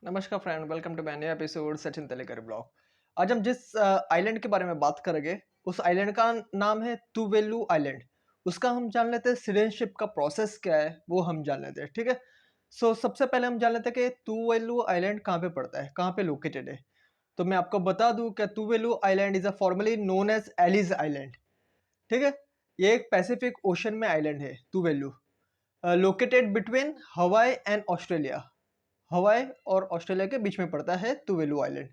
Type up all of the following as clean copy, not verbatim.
नमस्कार friend, welcome to my new episode Sachin Telekar blog. आज हम जिस आइलैंड के बारे में बात करेंगे, उस आइलैंड का नाम है तुवेलु आइलैंड। उसका हम जान लेते हैं सिटीजनशिप का प्रोसेस क्या है, वो हम जान लेते हैं, ठीक है। सबसे पहले हम जान लेते हैं कि तुवेलु आइलैंड कहाँ पे पड़ता है, कहाँ पे लोकेटेड है। तो मैं आपको बता दूं कि Tuvalu island is a formerly known as Ellice island, ठीक है। ये एक पैसिफिक ओशन में आइलैंड है Tuvalu, located between Hawaii and Australia. Hawaii और ऑस्ट्रेलिया के बीच में पड़ता है तुवेलु आइलैंड।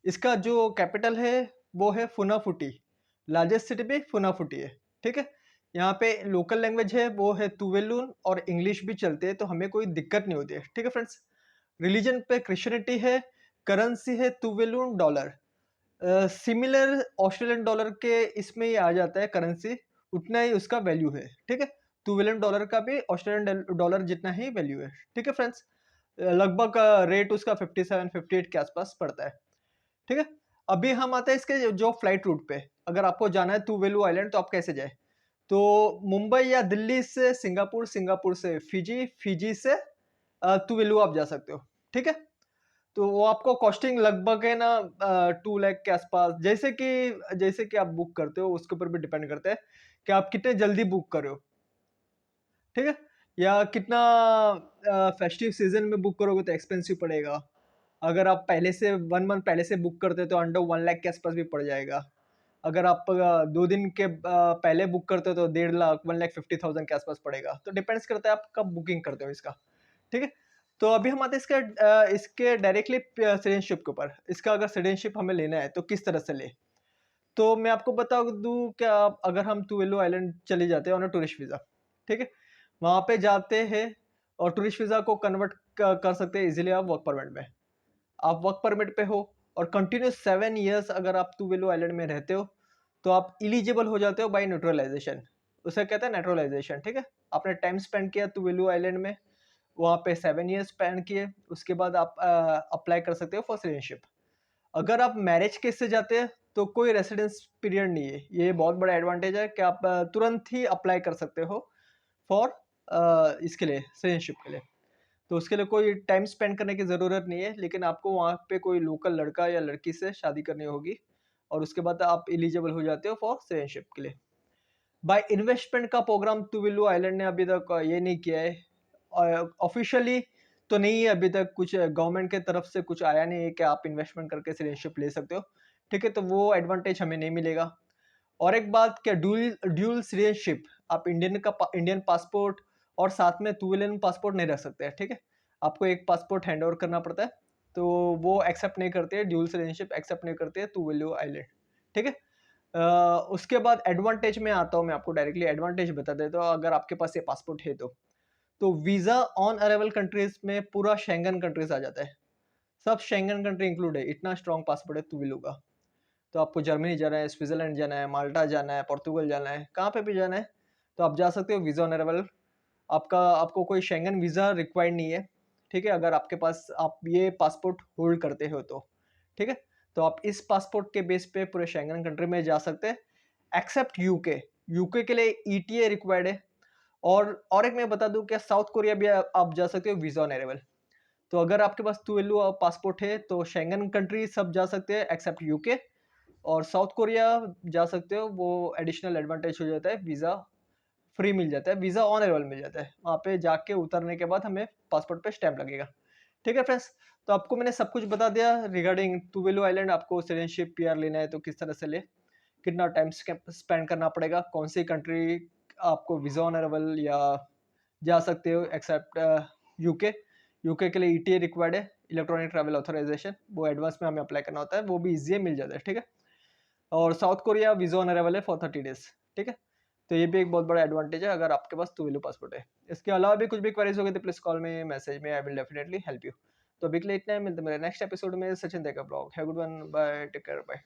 इसका जो कैपिटल है वो है फुनाफुटी। लार्जेस्ट सिटी भी फुनाफुटी है, ठीक है। यहाँ पे लोकल लैंग्वेज है वो है तुवेलुन और इंग्लिश भी चलते हैं, तो हमें कोई दिक्कत नहीं होती है, ठीक है फ्रेंड्स। रिलीजन पे क्रिश्चियनिटी है। करेंसी है तुवेलुन डॉलर। सिमिलर ऑस्ट्रेलियन डॉलर के इसमें ही आ जाता है करेंसी, उतना ही उसका वैल्यू है, ठीक है। तुवेलन डॉलर का भी ऑस्ट्रेलियन डॉलर जितना ही वैल्यू है, ठीक है फ्रेंड्स। लगभग रेट उसका 57-58 के आसपास पड़ता है, ठीक है। अभी हम आते हैं इसके जो फ्लाइट रूट पे। अगर आपको जाना है तुवेलु आइलैंड तो आप कैसे जाए? तो मुंबई या दिल्ली से सिंगापुर, सिंगापुर से फिजी, फिजी से तुवेलु आप जा सकते हो, ठीक है। तो वो आपको कॉस्टिंग लगभग है ना 2 लाख के आसपास। जैसे कि आप बुक करते हो उसके ऊपर भी डिपेंड करता है कि आप कितने जल्दी बुक कर रहे हो, ठीक है। या कितना फेस्टिव सीजन में बुक करोगे तो एक्सपेंसिव पड़ेगा। अगर आप पहले से 1 मंथ पहले से बुक करते हो तो अंडर 1 लाख के आसपास भी पड़ जाएगा। अगर आप 2 दिन के पहले बुक करते हो तो 1.5 लाख 1,50,000 के आसपास पड़ेगा। तो डिपेंड्स करता है आप कब बुकिंग करते हो इसका, ठीक है। तो अभी हम आते हैं इसके डायरेक्टली सिटीजनशिप के ऊपर। इसका अगर सिटीजनशिप हमें लेना है तो किस तरह से ले। तो मैं आपको बता दूं कि अगर हम तुवेलु आइलैंड चले जाते हैं ऑन टूरिस्ट वीज़ा, ठीक है। वहाँ पे जाते हैं और टूरिस्ट वीज़ा को कन्वर्ट कर सकते हैं इजीली आप वर्क परमिट में। आप वर्क परमिट पे हो और कंटिन्यूस 7 ईयर्स अगर आप तुवेलु आइलैंड में रहते हो तो आप इलिजिबल हो जाते हो बाय नेचुरलाइजेशन। उसे कहते हैं नेचुरलाइजेशन, ठीक है। आपने टाइम स्पेंड किया तुवेलु आइलैंड में, वहाँ पे 7 ईयर्स स्पेंड किए, उसके बाद आप अप्लाई कर सकते हो फॉर सिटीजनशिप। अगर आप मैरिज केस से जाते हैं तो कोई रेसिडेंस पीरियड नहीं है। ये बहुत बड़ा एडवांटेज है कि आप तुरंत ही अप्लाई कर सकते हो फॉर इसके लिए सिटीजनशिप के लिए। तो उसके लिए कोई टाइम स्पेंड करने की ज़रूरत नहीं है, लेकिन आपको वहाँ पे कोई लोकल लड़का या लड़की से शादी करनी होगी और उसके बाद आप एलिजिबल हो जाते हो फॉर सिटीजनशिप के लिए। बाय इन्वेस्टमेंट का प्रोग्राम तुवेलु आइलैंड ने अभी तक ये नहीं किया है ऑफिशियली। तो नहीं है अभी तक, कुछ गवर्नमेंट के तरफ से कुछ आया नहीं है कि आप इन्वेस्टमेंट करके सिटीजनशिप ले सकते हो, ठीक है। तो वो एडवांटेज हमें नहीं मिलेगा। और एक बात, क्या ड्यूल ड्यूल सिटीजनशिप, आप इंडियन पासपोर्ट और साथ में तुवेलियन पासपोर्ट नहीं रख सकते हैं, ठीक है। आपको एक पासपोर्ट हैंड ओवर करना पड़ता है, तो वो एक्सेप्ट नहीं करते हैं, ड्यूल सिटीजनशिप एक्सेप्ट नहीं करते हैं तुवेलु आइलैंड, ठीक है। उसके बाद एडवांटेज में आता हूँ, मैं आपको डायरेक्टली एडवांटेज बता देता हूँ। अगर आपके पास ये पासपोर्ट है तो वीज़ा ऑन अराइवल कंट्रीज में पूरा शेंगन कंट्रीज आ जाता है। सब शेंगन कंट्री इंक्लूड है, इतना स्ट्रॉन्ग पासपोर्ट है तुवेलु का। तो आपको जर्मनी जाना है, स्विट्जरलैंड जाना है, माल्टा जाना है, पोर्तुगल जाना है, कहाँ पे भी जाना है तो आप जा सकते हो वीज़ा ऑन अराइवल। आपको कोई शेंगन वीज़ा रिक्वायर्ड नहीं है, ठीक है। अगर आपके पास आप ये पासपोर्ट होल्ड करते हो तो, ठीक है। तो आप इस पासपोर्ट के बेस पे पूरे शेंगन कंट्री में जा सकते हैं एक्सेप्ट यूके। यूके के लिए ईटीए रिक्वायर्ड है। और एक मैं बता दूं क्या, साउथ कोरिया भी आप जा सकते हो वीज़ा ऑन अराइवल। तो अगर आपके पास तुवेलु पासपोर्ट है तो शेंगन कंट्री सब जा सकते हैं एक्सेप्ट यूके। और साउथ कोरिया जा सकते हो, वो एडिशनल एडवांटेज हो जाता है, वीज़ा फ्री मिल जाता है, वीज़ा ऑन अराइवल मिल जाता है। वहाँ पे जाके उतरने के बाद हमें पासपोर्ट पे स्टैंप लगेगा, ठीक है फ्रेंड्स। तो आपको मैंने सब कुछ बता दिया रिगार्डिंग तुवेलु आइलैंड। आपको सिटीजनशिप पीआर लेना है तो किस तरह से ले, कितना टाइम स्पेंड करना पड़ेगा, कौन सी कंट्री आपको वीज़ा ऑन अराइवल या जा सकते हो एक्सेप्ट यूके। यूके के लिए ईटीए रिक्वायर्ड है, इलेक्ट्रॉनिक ट्रैवल ऑथराइजेशन, वो एडवांस में हमें अप्लाई करना होता है, वो भी ईजी मिल जाता है, ठीक है। और south Korea visa on arrival है फॉर 30 डेज, ठीक है। तो ये भी एक बहुत बड़ा एडवांटेज है अगर आपके पास तुवेलु पासपोर्ट है। इसके अलावा भी कुछ भी क्वेरीज हो गए तो प्लीज कॉल में, मैसेज में, I will definitely help you. तो अभी के लिए इतना है, मिलते हैं मेरे नेक्स्ट एपिसोड में। सचिन देका blog, have good one, bye, take care, bye.